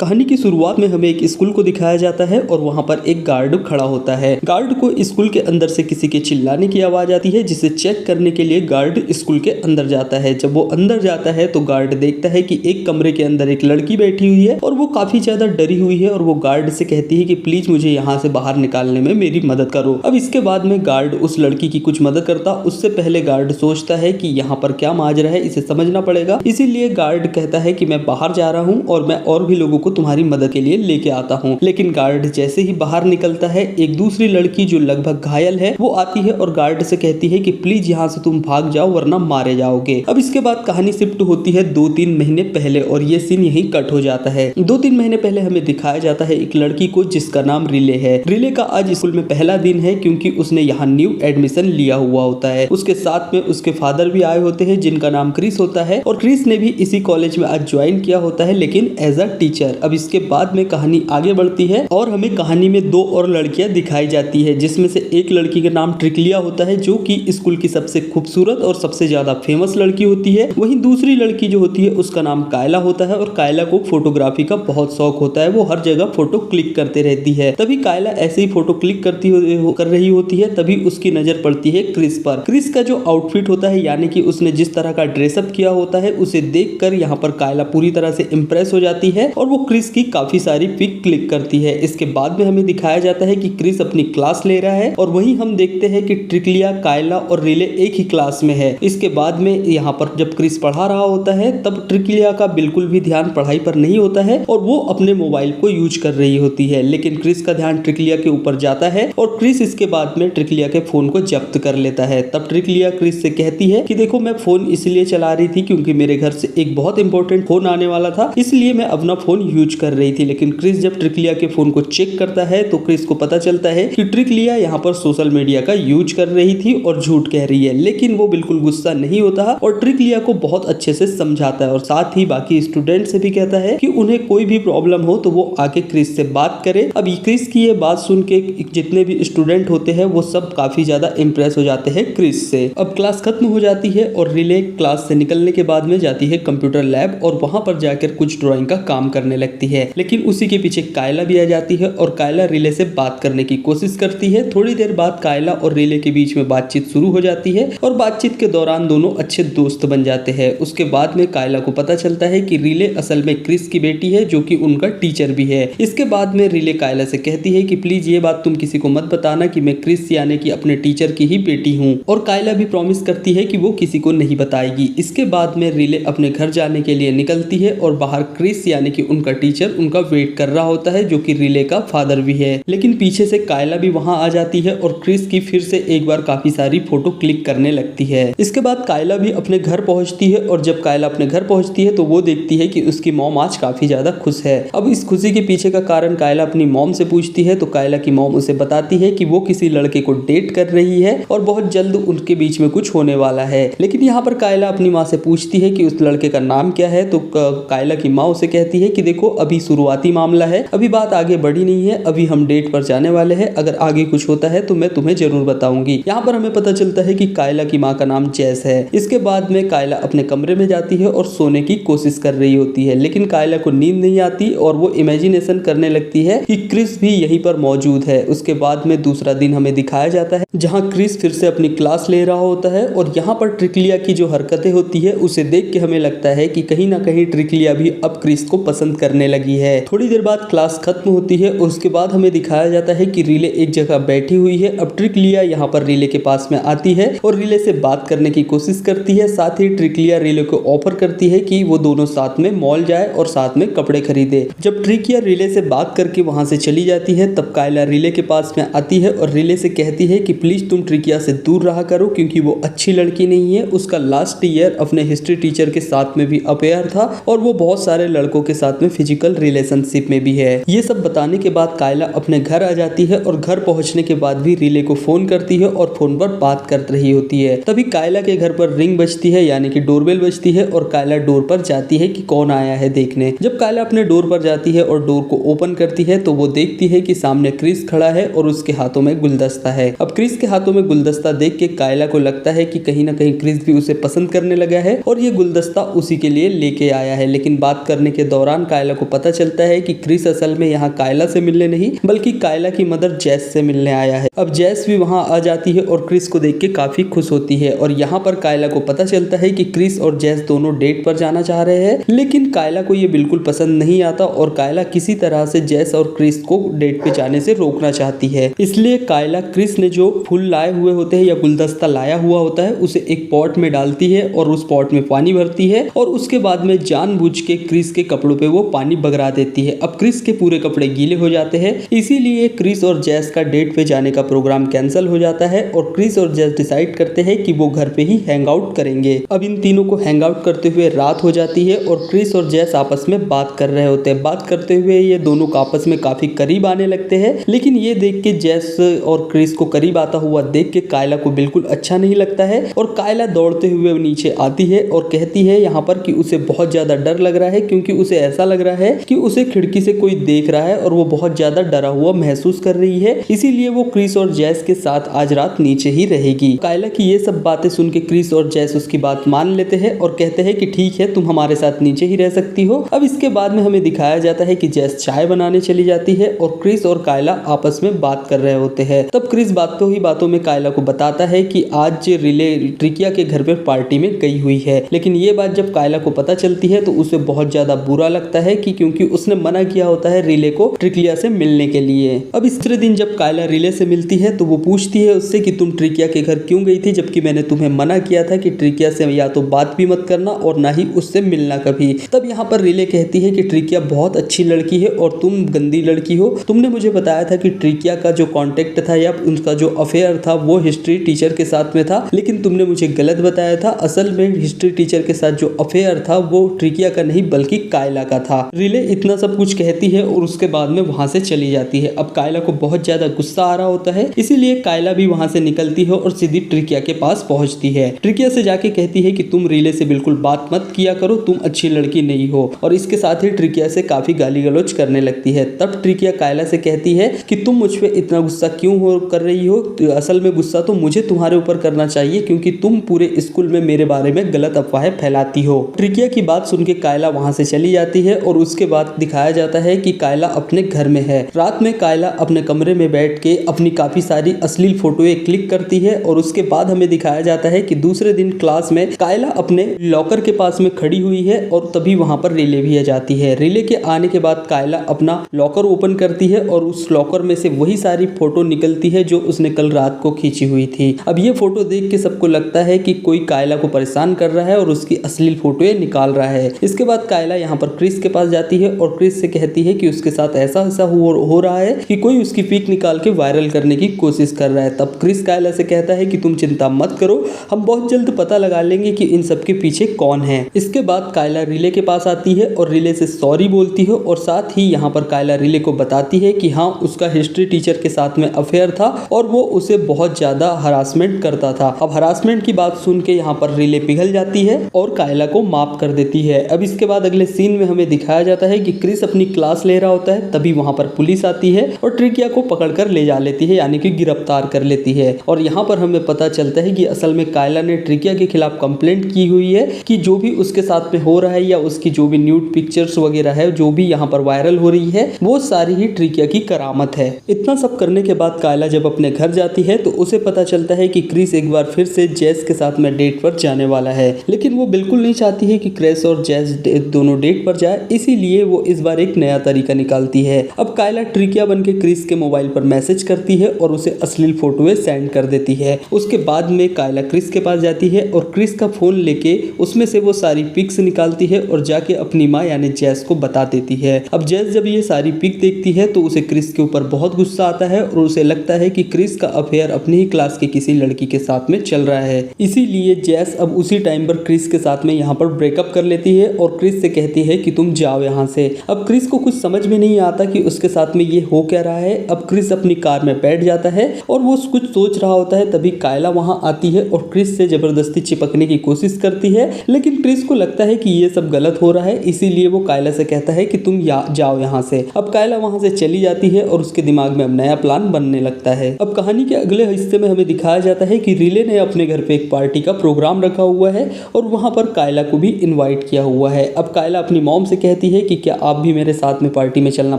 कहानी की शुरुआत में हमें एक स्कूल को दिखाया जाता है और वहाँ पर एक गार्ड खड़ा होता है। गार्ड को स्कूल के अंदर से किसी के चिल्लाने की आवाज़ आती है, जिसे चेक करने के लिए गार्ड स्कूल के अंदर जाता है। जब वो अंदर जाता है तो गार्ड देखता है कि एक कमरे के अंदर एक लड़की बैठी हुई है और वो काफ़ी ज़्यादा डरी हुई है और वो गार्ड से कहती है कि प्लीज़ मुझे यहाँ से बाहर निकालने में मेरी मदद करो। अब इसके बाद में गार्ड उस लड़की की कुछ मदद करता, उससे पहले गार्ड सोचता है कि यहाँ पर क्या माजरा है, इसे समझना पड़ेगा। इसीलिए गार्ड कहता है कि मैं बाहर जा रहा हूँ और मैं और भी लोगों को तुम्हारी मदद के लिए लेके आता हूँ। लेकिन गार्ड जैसे ही बाहर निकलता है, एक दूसरी लड़की जो लगभग घायल है वो आती है और गार्ड से कहती है कि प्लीज यहाँ से तुम भाग जाओ वरना मारे जाओगे। अब इसके बाद कहानी शिफ्ट होती है 2-3 महीने पहले और ये सीन यहीं कट हो जाता है। 2-3 महीने पहले हमें दिखाया जाता है एक लड़की को जिसका नाम रिले है। रिले का आज स्कूल में पहला दिन है क्योंकि उसने यहाँ न्यू एडमिशन लिया हुआ होता है। उसके साथ में उसके फादर भी आए होते हैं जिनका नाम क्रिस होता है और क्रिस ने भी इसी कॉलेज में आज ज्वाइन किया होता है, लेकिन एज अ टीचर। अब इसके बाद में कहानी आगे बढ़ती है और हमें कहानी में 2 और लड़कियां दिखाई जाती है, जिसमें से एक लड़की का नाम ट्रिकलिया होता है जो कि स्कूल की सबसे खूबसूरत और सबसे ज्यादा फेमस लड़की होती है। वहीं दूसरी लड़की जो होती है उसका नाम कायला होता है और कायला को फोटोग्राफी का बहुत शौक होता है। वो हर जगह फोटो क्लिक करते रहती है। तभी कायला ऐसे ही फोटो क्लिक कर रही होती है, तभी उसकी नजर पड़ती है क्रिस पर। क्रिस का जो आउटफिट होता है, यानी कि उसने जिस तरह का ड्रेसअप किया होता है, उसे देखकर यहाँ पर कायला पूरी तरह से इंप्रेस हो जाती है और वो क्रिस की काफी सारी पिक क्लिक करती है। इसके बाद में हमें दिखाया जाता है कि क्रिस अपनी क्लास ले रहा है और वहीं हम देखते हैं कि ट्रिकलिया, कायला और रिले एक ही क्लास में है। इसके बाद में यहाँ पर जब क्रिस पढ़ा रहा होता है तब ट्रिकलिया का बिल्कुल भी ध्यान पढ़ाई पर नहीं होता है और वो अपने मोबाइल को यूज कर रही होती है। लेकिन क्रिस का ध्यान ट्रिकलिया के ऊपर जाता है और क्रिस इसके बाद में ट्रिकलिया के फोन को जब्त कर लेता है। तब ट्रिकलिया क्रिस से कहती है कि देखो, मैं फोन इसलिए चला रही थी क्योंकि मेरे घर से एक बहुत इंपॉर्टेंट फोन आने वाला था, इसलिए मैं अपना फोन यूज कर रही थी। लेकिन क्रिस जब ट्रिकलिया के फोन को चेक करता है तो क्रिस को पता चलता है कि ट्रिकलिया यहाँ पर सोशल मीडिया का यूज कर रही थी और झूठ कह रही है। लेकिन वो बिल्कुल गुस्सा नहीं होता और ट्रिकलिया को बहुत अच्छे से समझाता है और साथ ही बाकी स्टूडेंट से भी कहता है कि उन्हें कोई भी प्रॉब्लम हो तो वो आके क्रिस से बात करे। अब क्रिस की ये बात सुन के जितने भी स्टूडेंट होते हैं वो सब काफी ज्यादा इंप्रेस हो जाते हैं क्रिस से। अब क्लास खत्म हो जाती है और रिले क्लास से निकलने के बाद में जाती है कंप्यूटर लैब और वहां पर जाकर कुछ ड्राइंग का काम करने लगती है। लेकिन उसी के पीछे कायला भी आ जाती है और कायला रिले से बात करने की कोशिश करती है। थोड़ी देर बाद कायला और रिले के बीच में बातचीत शुरू हो जाती है और बातचीत के दौरान दोनों अच्छे दोस्त बन जाते हैं। उसके बाद में कायला को पता चलता है कि रिले असल में क्रिस की बेटी है जो कि उनका टीचर भी है। इसके बाद में रिले कायला से कहती है कि प्लीज ये बात तुम किसी को मत बताना कि मैं क्रिस यानी कि अपने टीचर की ही बेटी हूँ, और कायला भी प्रॉमिस करती है कि वो किसी को नहीं बताएगी। इसके बाद में रिले अपने घर जाने के लिए निकलती है और बाहर क्रिस यानी कि उनका टीचर उनका वेट कर रहा होता है जो कि रिले का फादर भी है। लेकिन पीछे से कायला भी वहां आ जाती है और क्रिस की फिर से एक बार काफी सारी फोटो क्लिक करने लगती है। इसके बाद कायला भी अपने घर पहुंचती है और जब कायला अपने घर पहुंचती है तो वो देखती है कि उसकी मॉम आज काफी ज्यादा खुश है। अब इस खुशी के पीछे का कारण कायला अपनी मॉम से पूछती है तो कायला की मॉम उसे बताती है कि वो किसी लड़के को डेट कर रही है और बहुत जल्द उनके बीच में कुछ होने वाला है। लेकिन यहाँ पर कायला अपनी माँ से पूछती है कि उस लड़के का नाम क्या है तो कायला की माँ उसे कहती है कि देखो, अभी शुरुआती मामला है, अभी बात आगे बढ़ी नहीं है, अभी हम डेट पर जाने वाले हैं, अगर आगे कुछ होता है तो मैं तुम्हें जरूर बताऊंगी। यहाँ पर हमें पता चलता है कि कायला की माँ का नाम जैस है। इसके बाद में कायला अपने कमरे में जाती है और सोने की कोशिश कर रही होती है, लेकिन कायला को नींद नहीं आती और वो इमेजिनेशन करने लगती है कि क्रिस भी यहीं पर मौजूद है। उसके बाद में दूसरा दिन हमें दिखाया जाता है जहाँ क्रिस फिर से अपनी क्लास ले रहा होता है और यहाँ पर ट्रिकलिया की जो हरकतें होती है उसे देख के हमें लगता है कि कहीं ना कहीं ट्रिकलिया भी अब क्रिस को पसंद करने लगी है। थोड़ी देर बाद क्लास खत्म होती है और उसके बाद हमें दिखाया जाता है कि रिले एक जगह बैठी हुई है। अब ट्रिकलिया यहाँ पर रिले के पास में आती है और रिले से बात करने की कोशिश करती है। साथ ही ट्रिकलिया रिले को ऑफर करती है कि वो दोनों साथ में मॉल जाए और साथ में कपड़े खरीदे। जब ट्रिकलिया रिले से बात करके वहां से चली जाती है तब कायला रिले के पास में आती है और रिले से कहती है कि प्लीज तुम ट्रिकलिया से दूर रहा करो क्योंकि वो अच्छी लड़की नहीं है। उसका लास्ट ईयर अपने हिस्ट्री टीचर के साथ में भी अफेयर था और वो बहुत सारे लड़कों के साथ में फिजिकल रिलेशनशिप में भी है। ये सब बताने के बाद कायला अपने घर आ जाती है और घर पहुंचने के बाद भी रिले को फोन करती है और फोन पर बात कर रही होती है। तभी कायला के घर पर रिंग बजती है यानी कि डोरबेल बजती है और कायला डोर पर जाती है कि कौन आया है देखने। जब कायला अपने डोर पर जाती है और डोर को ओपन करती है तो वो देखती है कि सामने क्रिस खड़ा है और उसके हाथों में गुलदस्ता है। अब क्रिस के हाथों में गुलदस्ता देख के कायला को लगता है कि कहीं ना कहीं क्रिस भी उसे पसंद करने लगा है और ये गुलदस्ता उसी के लिए लेके आया है। लेकिन बात करने के दौरान कायला कायला को पता चलता है कि क्रिस असल में यहाँ कायला से मिलने नहीं बल्कि कायला की मदर जैस से मिलने आया है। अब जैस भी वहाँ आ जाती है और क्रिस को देख के काफी खुश होती है और यहाँ पर कायला को पता चलता है कि क्रिस और जैस दोनों डेट पर जाना चाह रहे हैं, लेकिन कायला को ये बिल्कुल पसंद नहीं आता और कायला किसी तरह से जैस और क्रिस को डेट पे जाने से रोकना चाहती है। इसलिए कायला क्रिस ने जो फूल लाए हुए होते हैं या गुलदस्ता लाया हुआ होता है उसे एक पॉट में डालती है और उस पॉट में पानी भरती है और उसके बाद में जानबूझ के क्रिस के कपड़ों पे वो पानी बगरा देती है। अब क्रिस के पूरे कपड़े गीले हो जाते हैं, इसीलिए क्रिस और जैस का डेट पे जाने का प्रोग्राम कैंसिल हो जाता है और क्रिस और जैस डिसाइड करते हैं कि वो घर पे ही हैंग आउट करेंगे। अब इन तीनों को हैंग आउट करते हुए रात हो जाती है और क्रिस और जैस आपस में बात कर रहे होते हैं। बात करते हुए ये दोनों आपस में काफी करीब आने लगते हैं, लेकिन ये देख के जैस और क्रिस को करीब आता हुआ देख के कायला को बिल्कुल अच्छा नहीं लगता है और कायला दौड़ते हुए नीचे आती है और कहती है यहाँ पर कि उसे बहुत ज्यादा डर लग रहा है, क्योंकि उसे ऐसा लग रहा है कि उसे खिड़की से कोई देख रहा है और वो बहुत ज्यादा डरा हुआ महसूस कर रही है, इसीलिए वो क्रिस और जैस के साथ आज रात नीचे ही रहेगी। कायला की ये सब बातें सुन के क्रिस और जैस उसकी बात मान लेते हैं और कहते हैं कि ठीक है, तुम हमारे साथ नीचे ही रह सकती हो। अब इसके बाद में हमें दिखाया जाता है कि जैस चाय बनाने चली जाती है और क्रिस और कायला आपस में बात कर रहे होते हैं। तब क्रिस बातों ही बातों में कायला को बताता है कि आज रिले ट्रिकिया के घर पे पार्टी में गई हुई है, लेकिन ये बात जब कायला को पता चलती है तो उसे बहुत ज्यादा बुरा लगता है कि क्योंकि उसने मना किया होता है रिले को ट्रिकिया से मिलने के लिए। अब इस दिन जब कायला रिले से मिलती है तो वो पूछती है उससे कि तुम ट्रिकिया के घर क्यों गई थी, जबकि मैंने तुम्हें मना किया था कि ट्रिकिया से या तो बात भी मत करना और ना ही उससे मिलना कभी। तब यहाँ पर रिले कहती है कि ट्रिकिया बहुत अच्छी लड़की है और तुम गंदी लड़की हो। तुमने मुझे बताया था कि ट्रिकिया का जो कॉन्टेक्ट था या उनका जो अफेयर था वो हिस्ट्री टीचर के साथ में था, लेकिन तुमने मुझे गलत बताया था। असल में हिस्ट्री टीचर के साथ जो अफेयर था वो ट्रिकिया का नहीं बल्कि कायला का था। रिले इतना सब कुछ कहती है और उसके बाद में वहां से चली जाती है। अब कायला को बहुत ज्यादा गुस्सा आ रहा होता है, इसीलिए कायला भी वहां से निकलती है और सीधी ट्रिकिया के पास पहुंचती है। ट्रिकिया से जाके कहती है कि तुम रिले से बिल्कुल बात मत किया करो, तुम अच्छी लड़की नहीं हो, और इसके साथ ही ट्रिकिया से काफी गाली गलौज करने लगती है। तब ट्रिकिया कायला से कहती है कि तुम मुझ पे इतना गुस्सा क्यों कर रही हो, असल में गुस्सा तो मुझे तुम्हारे ऊपर करना चाहिए क्योंकि तुम पूरे स्कूल में मेरे बारे में गलत अफवाहें फैलाती हो। ट्रिकिया की बात सुन के कायला वहां से चली जाती है और उसके बाद दिखाया जाता है कि कायला अपने घर में है। रात में कायला अपने कमरे में बैठ के अपनी काफी सारी अश्लील फोटोएं क्लिक करती है और उसके बाद हमें दिखाया जाता है कि दूसरे दिन क्लास में कायला अपने लॉकर के पास में खड़ी हुई है और तभी वहां पर रिले भी आ जाती है। रिले के आने के बाद कायला अपना लॉकर ओपन करती है और उस लॉकर में से वही सारी फोटो निकलती है जो उसने कल रात को खींची हुई थी। अब ये फोटो देख के सबको लगता है कि कोई कायला को परेशान कर रहा है और उसकी अश्लील फोटोएं निकाल रहा है। इसके बाद कायला यहाँ पर क्रिस के पास जाती है और क्रिस से कहती है कि उसके साथ ऐसा हो रहा है कि कोई उसकी पिक निकाल के वायरल करने की कोशिश कर रहा है। तब क्रिस कायला से कहता है कि तुम चिंता मत करो, हम बहुत जल्द पता लगा लेंगे कि इन सब के पीछे कौन है। इसके बाद कायला रिले के पास आती है और रिले से सॉरी बोलती है और साथ ही यहाँ पर कायला रिले को बताती है कि हाँ, उसका हिस्ट्री टीचर के साथ में अफेयर था और वो उसे बहुत ज्यादा हरासमेंट करता था। अब हरासमेंट की बात सुन के यहाँ पर रिले पिघल जाती है और कायला को माफ कर देती है। अब इसके बाद अगले सीन में हमें दिखाया जाता है कि क्रिस अपनी क्लास ले रहा होता है, तभी वहां पर पुलिस आती है और ट्रिकिया को पकड़कर ले जा लेती है, यानी कि गिरफ्तार कर लेती है। और यहाँ पर हमें पता चलता है कि असल में कायला ने ट्रिकिया के खिलाफ कंप्लेंट की हुई है कि जो भी उसके साथ में हो रहा है या उसकी जो भी न्यूड पिक्चर्स वगैरह है जो भी यहाँ पर वायरल हो रही है वो सारी ही ट्रिकिया की करामत है। इतना सब करने के बाद कायला जब अपने घर जाती है तो उसे पता चलता है कि क्रिस एक बार फिर से जैस के साथ में डेट पर जाने वाला है, लेकिन वो बिल्कुल नहीं चाहती है कि क्रिस और जैस दोनों डेट पर जाए, इसीलिए वो इस बार एक नया तरीका निकालती है। अब कायला ट्रिकिया बन के क्रिस के मोबाइल पर मैसेज करती है और उसे अश्लील फोटोएं सेंड कर देती है। उसके बाद में कायला क्रिस के पास जाती है और क्रिस का फोन लेके उसमें से वो सारी पिक्स निकालती है और जाके अपनी माँ यानी जैस को बता देती है। अब जैस जब ये सारी पिक देखती है तो उसे क्रिस के ऊपर बहुत गुस्सा आता है और उसे लगता है कि क्रिस का अफेयर अपनी ही क्लास के किसी लड़की के साथ में चल रहा है। इसीलिए जैस अब उसी टाइम पर क्रिस के साथ में यहाँ पर ब्रेकअप कर लेती है और क्रिस से कहती है कि तुम जाओ यहाँ से। अब क्रिस को कुछ समझ में नहीं आता कि उसके साथ में ये हो क्या रहा है। अब क्रिस अपनी कार में बैठ जाता है और वो कुछ सोच रहा होता है, तभी कायला वहां आती है और क्रिस से जबरदस्ती चिपकने की कोशिश करती है, लेकिन क्रिस को लगता है कि ये सब गलत हो रहा है, इसीलिए वो कायला से कहता है कि तुम जाओ यहाँ से। अब कायला वहां से चली जाती है और उसके दिमाग में अब नया प्लान बनने लगता है। अब कहानी के अगले हिस्से में हमें दिखाया जाता है कि रिले ने अपने घर पे एक पार्टी का प्रोग्राम रखा हुआ है और वहां पर कायला को भी इनवाइट किया हुआ है। अब कायला अपनी मॉम से कहती है कि क्या आप भी मेरे साथ में पार्टी में चलना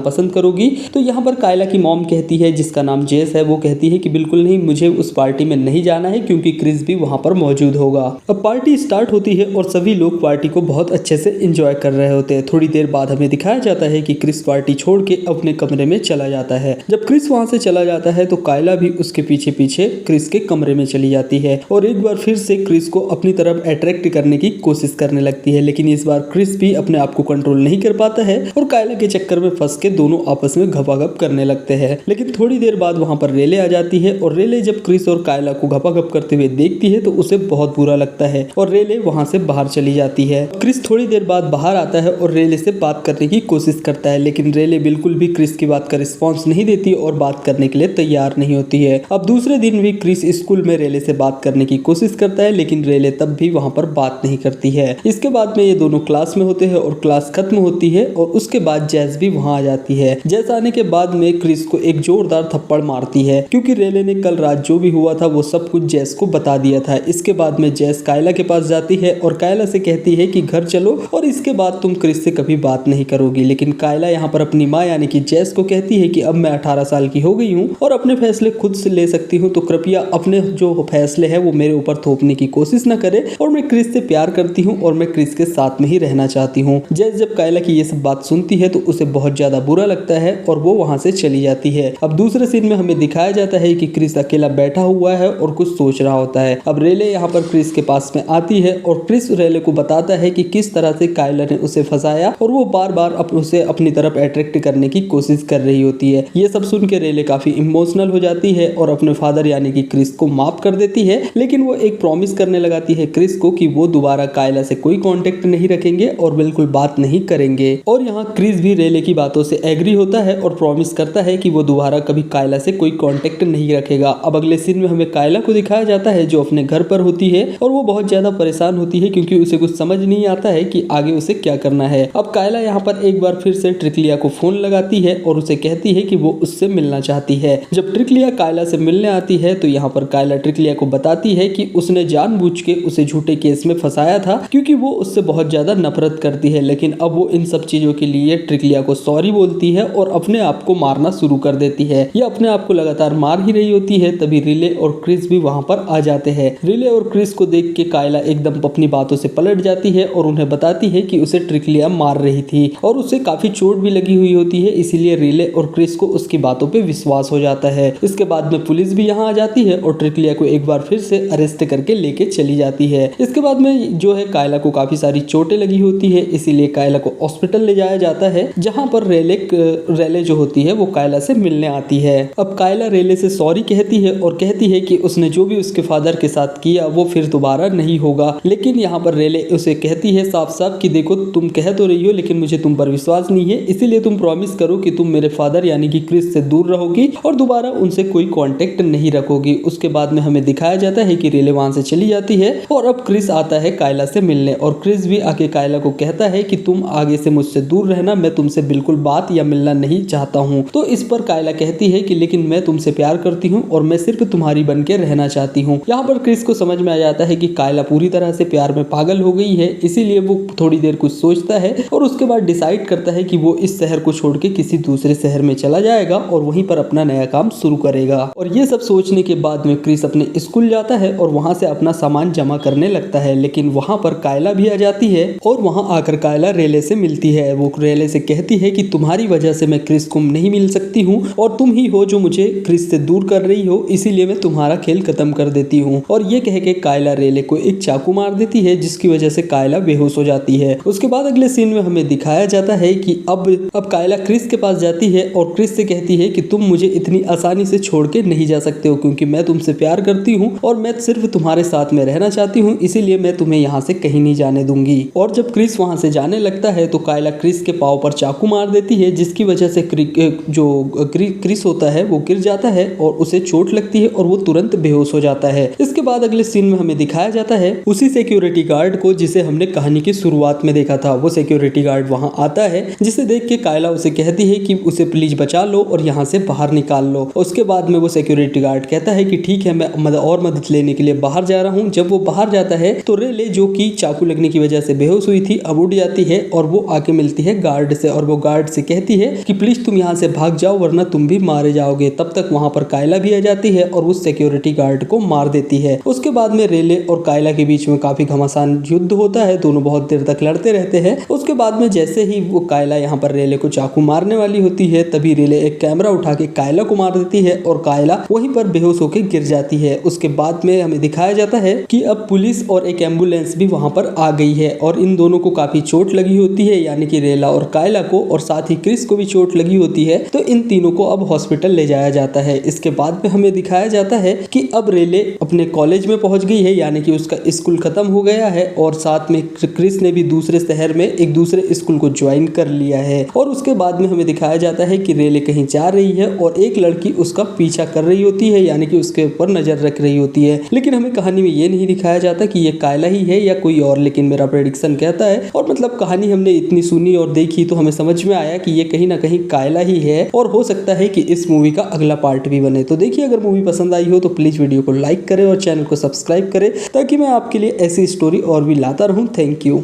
पसंद करोगी। तो यहाँ पर कायला की मॉम कहती है, जिसका नाम जेस है, वो कहती है कि बिल्कुल नहीं, मुझे उस पार्टी में नहीं जाना है क्योंकि क्रिस भी वहाँ पर मौजूद होगा। अब पार्टी स्टार्ट होती है और सभी लोग पार्टी को बहुत अच्छे से एंजॉय कर रहे होते हैं। थोड़ी देर बाद हमें दिखाया जाता है कि क्रिस पार्टी छोड़ के अपने कमरे में चला जाता है। जब क्रिस वहाँ से चला जाता है तो कायला भी उसके पीछे पीछे क्रिस के कमरे में चली जाती है और एक बार फिर से क्रिस को अपनी तरफ अट्रैक्ट करने की कोशिश करने लगती है, लेकिन इस बार क्रिस भी अपने आप को कंट्रोल नहीं कर पाता है और कायला के चक्कर में फंस के दोनों आपस में घपाघप करने लगते हैं। लेकिन थोड़ी देर बाद वहाँ पर रेले आ जाती है और रेले जब क्रिस और कायला को घपाघप करते हुए देखती है तो उसे बहुत बुरा लगता है और रेले वहाँ से बाहर चली जाती है। क्रिस थोड़ी देर बाद बाहर आता है और रेले से बात करने की कोशिश करता है, लेकिन रेले बिल्कुल भी क्रिस की बात का रिस्पॉन्स नहीं देती और बात करने के लिए तैयार नहीं होती है। अब दूसरे दिन भी क्रिस स्कूल में रेले से बात करने की कोशिश करता है, लेकिन रेले तब भी वहाँ पर बात नहीं करती है। इसके बाद में ये दोनों क्लास में होते हैं और क्लास खत्म होती है और उसके बाद जैस भी वहाँ आ जाती है। जैस आने के बाद में क्रिस को एक जोरदार थप्पड़ मारती है क्योंकि रेले ने कल रात जो भी हुआ था वो सब कुछ जैस को बता दिया था। इसके बाद में जैस कायला के पास जाती है और कायला से कहती है कि घर चलो और इसके बाद तुम क्रिस से कभी बात नहीं करोगी। लेकिन कायला यहाँ पर अपनी माँ यानी कि जैस को कहती है कि अब मैं 18 साल की हो गई हूँ और अपने फैसले खुद से ले सकती हूँ, तो कृपया अपने जो फैसले है वो मेरे ऊपर थोपने की कोशिश न करे और मैं क्रिस से प्यार करती हूँ और मैं क्रिस के साथ में ही रहना चाहती हूँ। जैस जब कायला की ये सब बात सुनती है तो उसे बहुत ज्यादा बुरा लगता है और वो वहाँ से चली जाती है। अब दूसरे सीन में हमें दिखाया जाता है कि क्रिस अकेला बैठा हुआ है और कुछ सोच रहा होता है। अब रेले यहाँ पर क्रिस के पास में आती है और क्रिस रेले को बताता है कि किस तरह से कायला ने उसे फंसाया और वो बार बार उसे अपनी तरफ अट्रैक्ट करने की कोशिश कर रही होती है। ये सब सुन के रेले काफी इमोशनल हो जाती है और अपने फादर यानी कि क्रिस को माफ कर देती है, लेकिन वो एक प्रॉमिस करने लगाती है क्रिस को कि वो दोबारा कायला से कोई कांटेक्ट नहीं रखेंगे और बिल्कुल बात नहीं करेंगे। और यहाँ क्रिस भी रेले की बातों से एग्री होता है और प्रॉमिस करता है कि वो दोबारा कभी कायला से कोई कांटेक्ट नहीं रखेगा। अब अगले सीन में हमें कायला को दिखाया जाता है जो अपने घर पर होती है और वो बहुत ज्यादा परेशान होती है क्योंकि उसे कुछ समझ नहीं आता है कि आगे उसे क्या करना है। अब कायला यहाँ पर एक बार फिर से ट्रिकलिया को फोन लगाती है और उसे कहती है कि वो उससे मिलना चाहती है। जब ट्रिकलिया कायला से मिलने आती है तो यहाँ पर कायला ट्रिकलिया को बताती है कि उसने जानबूझ के उसे झूठे केस में फंसाया था क्योंकि वो उससे बहुत ज्यादा नफरत करती है, लेकिन अब वो इन सब चीजों के लिए ट्रिकलिया को सॉरी बोलती है और अपने आप को मारना शुरू कर देती है। ये अपने आप को लगातार मार ही रही होती है, तभी रिले और क्रिस भी वहां पर आ जाते हैं। रिले और क्रिस को देख के कायला एकदम अपनी बातों से पलट जाती है और उन्हें बताती है कि उसे ट्रिकलिया मार रही थी और उसे काफी चोट भी लगी हुई होती है, इसीलिए रिले और क्रिस को उसकी बातों पे विश्वास हो जाता है। इसके बाद में पुलिस भी यहाँ आ जाती है और ट्रिकलिया को एक बार फिर से अरेस्ट करके लेके चली जाती है। इसके बाद में जो है कायला को काफी सारी चोटें लगी होती है, इसीलिए कायला को हॉस्पिटल ले जाया जाता है जहाँ पर रेले जो होती है वो कायला से मिलने आती है। अब कायला रेले से सॉरी कहती है और कहती है कि उसने जो भी उसके फादर के साथ किया वो फिर दोबारा नहीं होगा, लेकिन यहाँ पर रेले उसे कहती है साफ साफ कि देखो तुम कह तो रही हो लेकिन मुझे तुम पर विश्वास नहीं है, इसीलिए तुम प्रॉमिस करो कि तुम मेरे फादर यानी कि क्रिस से दूर रहोगी और दोबारा उनसे कोई कांटेक्ट नहीं रखोगी। उसके बाद में हमें दिखाया जाता है कि रेले वहां से चली जाती है और अब क्रिस आता है कायला से मिलने और क्रिस भी आके कायला को कहता है कि तुम आगे से मुझसे दूर रहना, मैं तुमसे बिल्कुल बात या मिलना नहीं चाहता हूँ। तो इस पर कायला कहती है कि लेकिन मैं तुमसे प्यार करती हूँ और मैं सिर्फ तुम्हारी बन के रहना चाहती हूँ। यहाँ पर क्रिस को समझ में आ जाता है कि कायला पूरी तरह से प्यार में पागल हो गई है, इसीलिए वो थोड़ी देर कुछ सोचता है और उसके बाद डिसाइड करता है कि वो इस शहर को छोड़ के किसी दूसरे शहर में चला जाएगा और वहीं पर अपना नया काम शुरू करेगा। और ये सब सोचने के बाद में क्रिस अपने स्कूल जाता है और वहां से अपना सामान जमा करने लगता है, लेकिन वहां पर कायला भी आ जाती है और वहां आकर कायला रेले से मिलती है। वो रेले से कहती है कि तुम्हारी वजह से मैं क्रिस को नहीं मिल सकती हूँ और तुम ही हो जो मुझे क्रिस से दूर कर रही हो, इसीलिए मैं तुम्हारा खेल खत्म कर देती हूँ। और ये कह के कायला रेले को एक चाकू मार देती है जिसकी वजह से कायला बेहोश हो जाती है। उसके बाद अगले सीन में हमें दिखाया जाता है कि अब कायला क्रिस के पास जाती है और क्रिस से कहती है कि तुम मुझे इतनी आसानी से छोड़ के नहीं जा सकते हो क्योंकि मैं तुमसे प्यार करती हूँ और मैं सिर्फ तुम्हारे साथ में रहना चाहती हूँ, इसीलिए मैं तुम्हें यहाँ से कहीं नहीं जाने दूंगी। और जब क्रिस वहां से जाने लगता है तो कायला क्रिस के पाँव पर चाकू मार देती है जिसकी वजह से क्रिस होता है वो गिर जाता है और उसे चोट लगती है और वो तुरंत बेहोश हो जाता है। इसके बाद अगले सीन में हमें दिखाया जाता है उसी सिक्योरिटी गार्ड को जिसे हमने कहानी की शुरुआत में देखा था। वो सिक्योरिटी गार्ड वहां आता है जिसे देख के कायला उसे कहती है कि उसे प्लीज बचा लो और यहाँ से बाहर निकाल लो। उसके बाद में वो सिक्योरिटी गार्ड कहता है कि ठीक है, मैं मदद लेने के लिए बाहर जा रहा हूँ। जब वो बाहर जाता है तो रेले जो कि चाकू लगने की वजह से बेहोश हुई थी अब उठ जाती है और और वो आके मिलती है गार्ड से और वो गार्ड से कहती है कि प्लीज तुम यहाँ से भाग जाओ वरना तुम भी मारे जाओगे। तब तक वहाँ पर कायला भी आ जाती है और उस सिक्योरिटी गार्ड को मार देती है। उसके बाद में रेले और कायला के बीच में काफी घमासान युद्ध होता है, दोनों बहुत देर तक लड़ते रहते हैं। उसके बाद में जैसे ही वो कायला यहाँ पर रेले को चाकू मारने वाली होती है तभी रेले एक कैमरा उठा के कायला को मार देती है और कायला वहीं पर बेहोश होकर गिर जाती है। उसके बाद में हमें दिखाया जाता है कि अब पुलिस और एक एम्बुलेंस भी वहां पर आ गई है और इन दोनों को काफी चोट लगी होती है, यानी कि रेला और कायला को, और साथ ही क्रिस को भी चोट लगी होती है। तो इन तीनों को अब हॉस्पिटल ले जाया जाता है। इसके बाद में हमें दिखाया जाता है कि अब रेले अपने कॉलेज में पहुंच गई है, यानी कि उसका स्कूल खत्म हो गया है और साथ में क्रिस ने भी दूसरे शहर में एक दूसरे स्कूल को ज्वाइन कर लिया है। और उसके बाद में हमें दिखाया जाता है कि रेले कहीं जा रही है और एक लड़की उसका पीछा कर रही होती है, यानी कि उसके ऊपर नजर रख रही होती है। लेकिन हमें कहानी में ये नहीं दिखाया जाता कि ये कायला ही है या कोई और, लेकिन मेरा प्रेडिक्शन कहता है और मतलब कहानी हमने इतनी सुनी और देखी तो हमें समझ में आया कि ये कहीं ना कहीं कायला ही है और हो सकता है कि इस मूवी का अगला पार्ट भी बने। तो देखिए, अगर मूवी पसंद आई हो तो प्लीज वीडियो को लाइक करें और चैनल को सब्सक्राइब करें ताकि मैं आपके लिए ऐसी स्टोरी और भी लाता रहूं। Thank you.